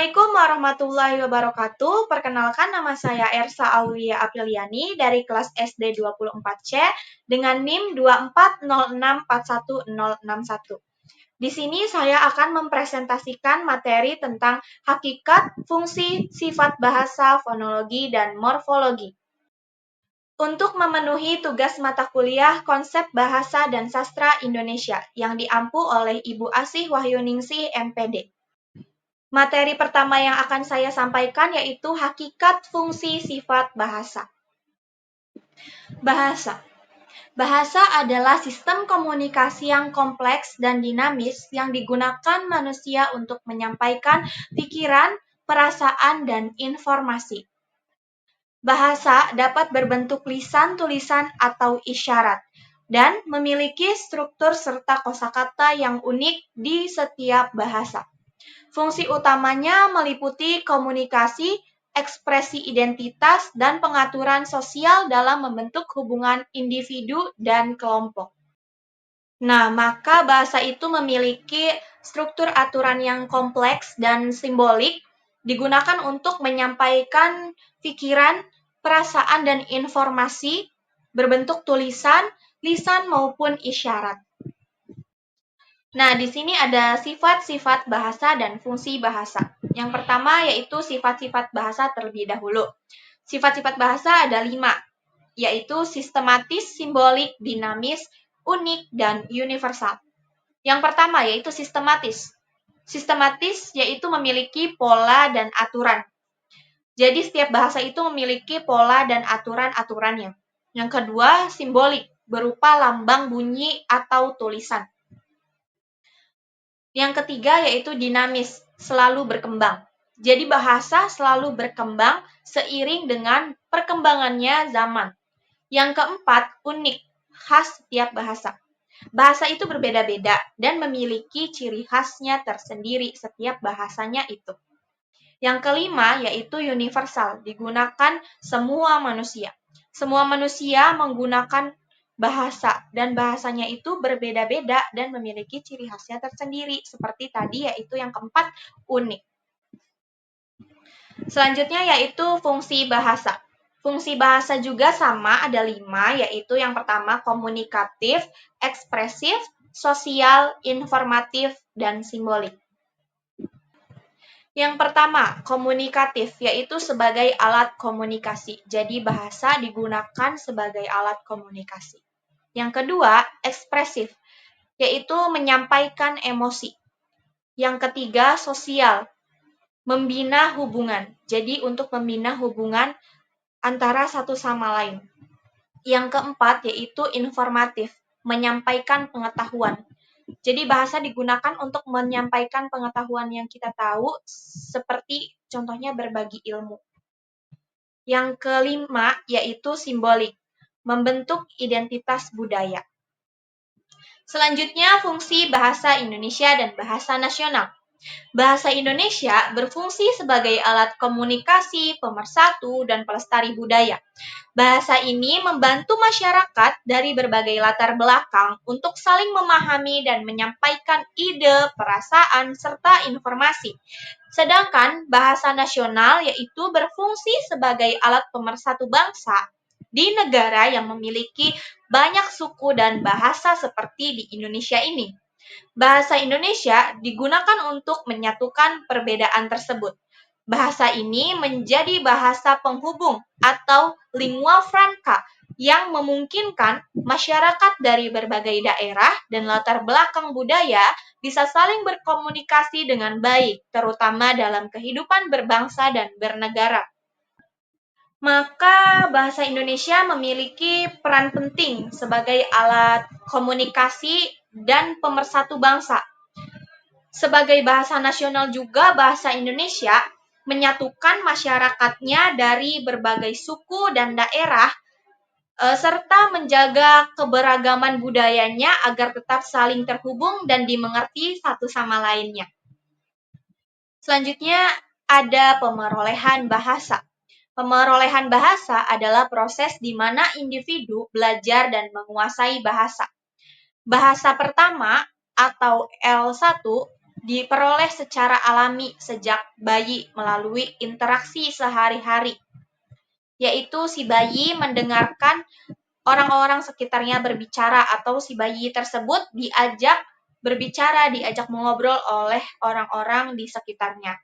Assalamualaikum warahmatullahi wabarakatuh. Perkenalkan, nama saya Ersa Aulia Apriliani dari kelas SD 24C dengan NIM 240641061. Di sini saya akan mempresentasikan materi tentang hakikat, fungsi, sifat bahasa, fonologi, dan morfologi. Untuk memenuhi tugas mata kuliah Konsep Bahasa dan Sastra Indonesia yang diampu oleh Ibu Asih Wahyuningsih, MPD. Materi pertama yang akan saya sampaikan yaitu hakikat, fungsi, sifat bahasa. Bahasa. Bahasa adalah sistem komunikasi yang kompleks dan dinamis yang digunakan manusia untuk menyampaikan pikiran, perasaan, dan informasi. Bahasa dapat berbentuk lisan, tulisan, atau isyarat, dan memiliki struktur serta kosakata yang unik di setiap bahasa. Fungsi utamanya meliputi komunikasi, ekspresi identitas, dan pengaturan sosial dalam membentuk hubungan individu dan kelompok. Nah, maka bahasa itu memiliki struktur aturan yang kompleks dan simbolik, digunakan untuk menyampaikan pikiran, perasaan, dan informasi berbentuk tulisan, lisan, maupun isyarat. Nah, di sini ada sifat-sifat bahasa dan fungsi bahasa. Yang pertama yaitu sifat-sifat bahasa terlebih dahulu. Sifat-sifat bahasa ada 5, yaitu sistematis, simbolik, dinamis, unik, dan universal. Yang pertama yaitu sistematis. Sistematis yaitu memiliki pola dan aturan. Jadi setiap bahasa itu memiliki pola dan aturan-aturannya. Yang kedua, simbolik, berupa lambang, bunyi, atau tulisan. Yang ketiga yaitu dinamis, selalu berkembang. Jadi bahasa selalu berkembang seiring dengan perkembangannya zaman. Yang keempat, unik, khas setiap bahasa. Bahasa itu berbeda-beda dan memiliki ciri khasnya tersendiri setiap bahasanya itu. Yang kelima yaitu universal, digunakan semua manusia. Semua manusia menggunakan bahasa dan bahasanya itu berbeda-beda dan memiliki ciri khasnya tersendiri. Seperti tadi yaitu yang keempat, unik. Selanjutnya yaitu fungsi bahasa. Fungsi bahasa juga sama, ada 5, yaitu yang pertama komunikatif, ekspresif, sosial, informatif, dan simbolik. Yang pertama, komunikatif, yaitu sebagai alat komunikasi. Jadi bahasa digunakan sebagai alat komunikasi. Yang kedua, ekspresif, yaitu menyampaikan emosi. Yang ketiga, sosial, membina hubungan. Jadi untuk membina hubungan antara satu sama lain. Yang keempat, yaitu informatif, menyampaikan pengetahuan. Jadi bahasa digunakan untuk menyampaikan pengetahuan yang kita tahu, seperti contohnya berbagi ilmu. Yang kelima, yaitu simbolik, membentuk identitas budaya. Selanjutnya, fungsi bahasa Indonesia dan bahasa nasional. Bahasa Indonesia berfungsi sebagai alat komunikasi, pemersatu, dan pelestari budaya. Bahasa ini membantu masyarakat dari berbagai latar belakang untuk saling memahami dan menyampaikan ide, perasaan, serta informasi. Sedangkan bahasa nasional yaitu berfungsi sebagai alat pemersatu bangsa di negara yang memiliki banyak suku dan bahasa seperti di Indonesia ini. Bahasa Indonesia digunakan untuk menyatukan perbedaan tersebut. Bahasa ini menjadi bahasa penghubung atau lingua franca yang memungkinkan masyarakat dari berbagai daerah dan latar belakang budaya bisa saling berkomunikasi dengan baik, terutama dalam kehidupan berbangsa dan bernegara. Maka bahasa Indonesia memiliki peran penting sebagai alat komunikasi dan pemersatu bangsa. Sebagai bahasa nasional juga, bahasa Indonesia menyatukan masyarakatnya dari berbagai suku dan daerah, serta menjaga keberagaman budayanya agar tetap saling terhubung dan dimengerti satu sama lainnya. Selanjutnya ada pemerolehan bahasa. Pemerolehan bahasa adalah proses di mana individu belajar dan menguasai bahasa. Bahasa pertama atau L1 diperoleh secara alami sejak bayi melalui interaksi sehari-hari, yaitu si bayi mendengarkan orang-orang sekitarnya berbicara atau si bayi tersebut diajak berbicara, diajak mengobrol oleh orang-orang di sekitarnya.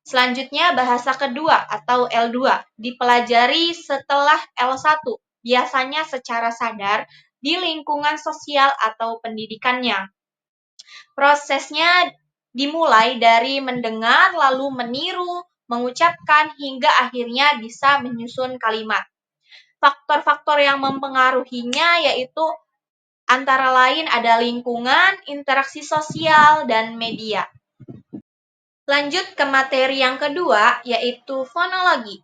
Selanjutnya, bahasa kedua atau L2 dipelajari setelah L1, biasanya secara sadar di lingkungan sosial atau pendidikannya. Prosesnya dimulai dari mendengar, lalu meniru, mengucapkan, hingga akhirnya bisa menyusun kalimat. Faktor-faktor yang mempengaruhinya yaitu antara lain ada lingkungan, interaksi sosial, dan media. Lanjut ke materi yang kedua, yaitu fonologi.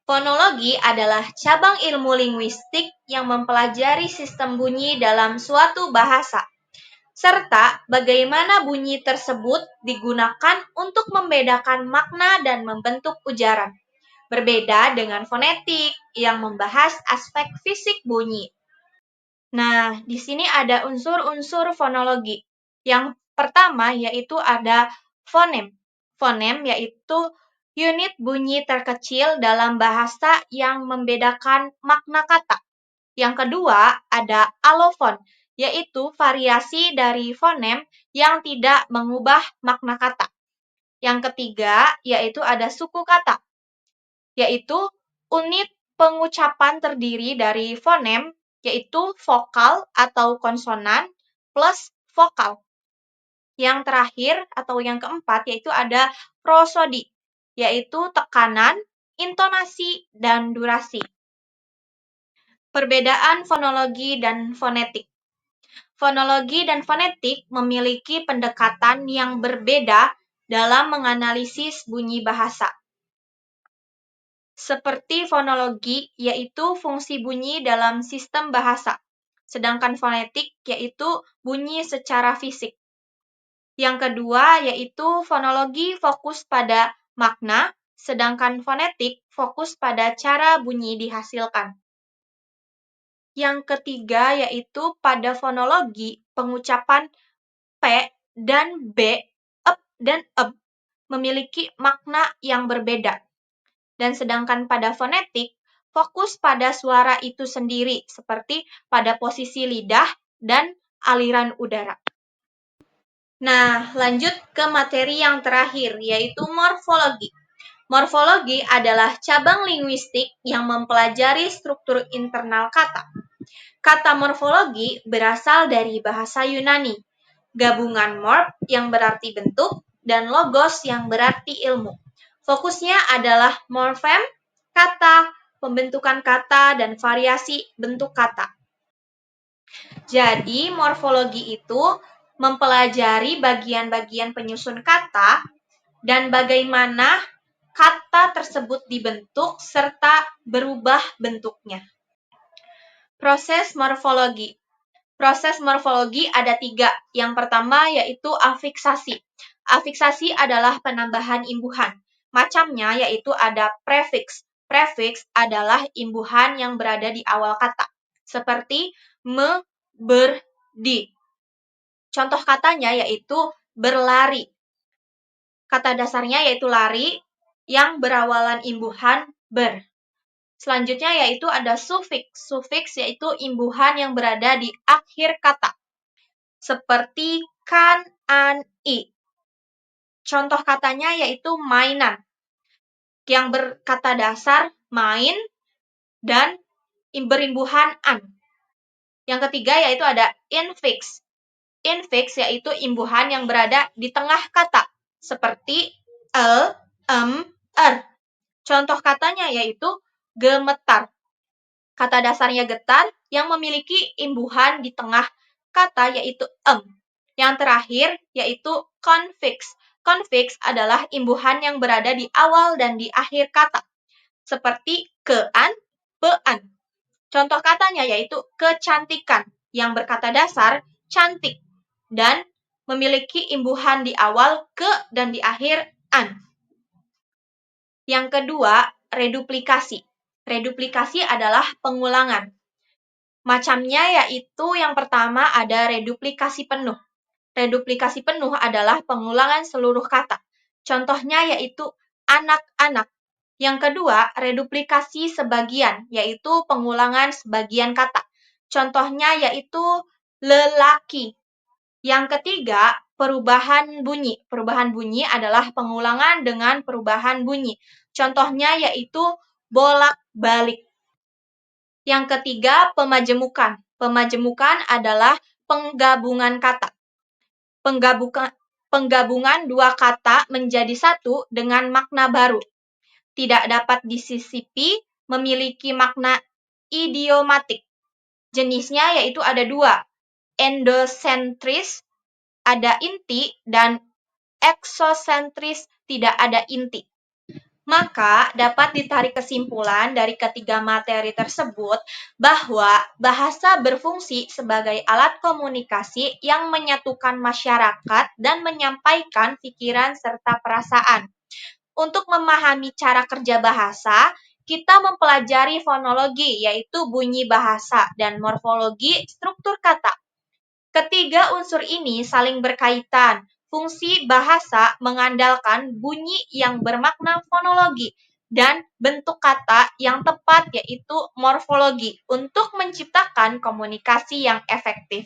Fonologi adalah cabang ilmu linguistik yang mempelajari sistem bunyi dalam suatu bahasa, serta bagaimana bunyi tersebut digunakan untuk membedakan makna dan membentuk ujaran. Berbeda dengan fonetik yang membahas aspek fisik bunyi. Nah, di sini ada unsur-unsur fonologi. Yang pertama yaitu ada fonem. Fonem yaitu unit bunyi terkecil dalam bahasa yang membedakan makna kata. Yang kedua ada alofon, yaitu variasi dari fonem yang tidak mengubah makna kata. Yang ketiga yaitu ada suku kata, yaitu unit pengucapan terdiri dari fonem, yaitu vokal atau konsonan, plus vokal. Yang terakhir atau yang keempat yaitu ada prosodi, yaitu tekanan, intonasi, dan durasi. Perbedaan fonologi dan fonetik. Fonologi dan fonetik memiliki pendekatan yang berbeda dalam menganalisis bunyi bahasa. Seperti fonologi, yaitu fungsi bunyi dalam sistem bahasa, sedangkan fonetik yaitu bunyi secara fisik. Yang kedua yaitu fonologi fokus pada makna, sedangkan fonetik fokus pada cara bunyi dihasilkan. Yang ketiga yaitu pada fonologi pengucapan P dan B, ep dan eb, memiliki makna yang berbeda. Dan sedangkan pada fonetik, fokus pada suara itu sendiri, seperti pada posisi lidah dan aliran udara. Nah, lanjut ke materi yang terakhir, yaitu morfologi. Morfologi adalah cabang linguistik yang mempelajari struktur internal kata. Kata morfologi berasal dari bahasa Yunani, gabungan morf yang berarti bentuk dan logos yang berarti ilmu. Fokusnya adalah morfem, kata, pembentukan kata, dan variasi bentuk kata. Jadi, morfologi itu mempelajari bagian-bagian penyusun kata dan bagaimana kata tersebut dibentuk serta berubah bentuknya. Proses morfologi. Proses morfologi ada 3. Yang pertama yaitu afiksasi. Afiksasi adalah penambahan imbuhan. Macamnya yaitu ada prefiks. Prefiks adalah imbuhan yang berada di awal kata. Seperti me, ber, di. Contoh katanya yaitu berlari. Kata dasarnya yaitu lari yang berawalan imbuhan ber. Selanjutnya yaitu ada sufiks. Sufiks yaitu imbuhan yang berada di akhir kata. Seperti kan, an, i. Contoh katanya yaitu mainan. Yang berkata dasar main dan berimbuhan an. Yang ketiga yaitu ada infiks. Infiks yaitu imbuhan yang berada di tengah kata. Seperti er. Contoh katanya yaitu gemetar. Kata dasarnya getar yang memiliki imbuhan di tengah kata yaitu Yang terakhir yaitu konfiks. Konfiks adalah imbuhan yang berada di awal dan di akhir kata. Seperti kean, bean. Contoh katanya yaitu kecantikan yang berkata dasar cantik dan memiliki imbuhan di awal ke dan di akhir an. Yang kedua, reduplikasi. Reduplikasi adalah pengulangan. Macamnya yaitu yang pertama ada reduplikasi penuh. Reduplikasi penuh adalah pengulangan seluruh kata. Contohnya yaitu anak-anak. Yang kedua, reduplikasi sebagian, yaitu pengulangan sebagian kata. Contohnya yaitu lelaki. Yang ketiga, perubahan bunyi. Perubahan bunyi adalah pengulangan dengan perubahan bunyi. Contohnya yaitu bolak-balik. Yang ketiga, pemajemukan. Pemajemukan adalah penggabungan kata. Penggabungan dua kata menjadi satu dengan makna baru. Tidak dapat disisipi, memiliki makna idiomatik. Jenisnya yaitu ada dua, endosentris, ada inti, dan eksosentris, tidak ada inti. Maka dapat ditarik kesimpulan dari ketiga materi tersebut bahwa bahasa berfungsi sebagai alat komunikasi yang menyatukan masyarakat dan menyampaikan pikiran serta perasaan. Untuk memahami cara kerja bahasa, kita mempelajari fonologi, yaitu bunyi bahasa, dan morfologi, struktur kata. Ketiga unsur ini saling berkaitan. Fungsi bahasa mengandalkan bunyi yang bermakna fonologi dan bentuk kata yang tepat yaitu morfologi untuk menciptakan komunikasi yang efektif.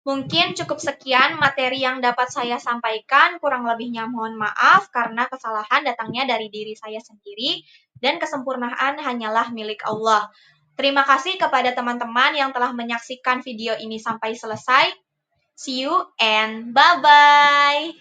Mungkin cukup sekian materi yang dapat saya sampaikan, kurang lebihnya mohon maaf karena kesalahan datangnya dari diri saya sendiri dan kesempurnaan hanyalah milik Allah. Terima kasih kepada teman-teman yang telah menyaksikan video ini sampai selesai. See you and bye-bye.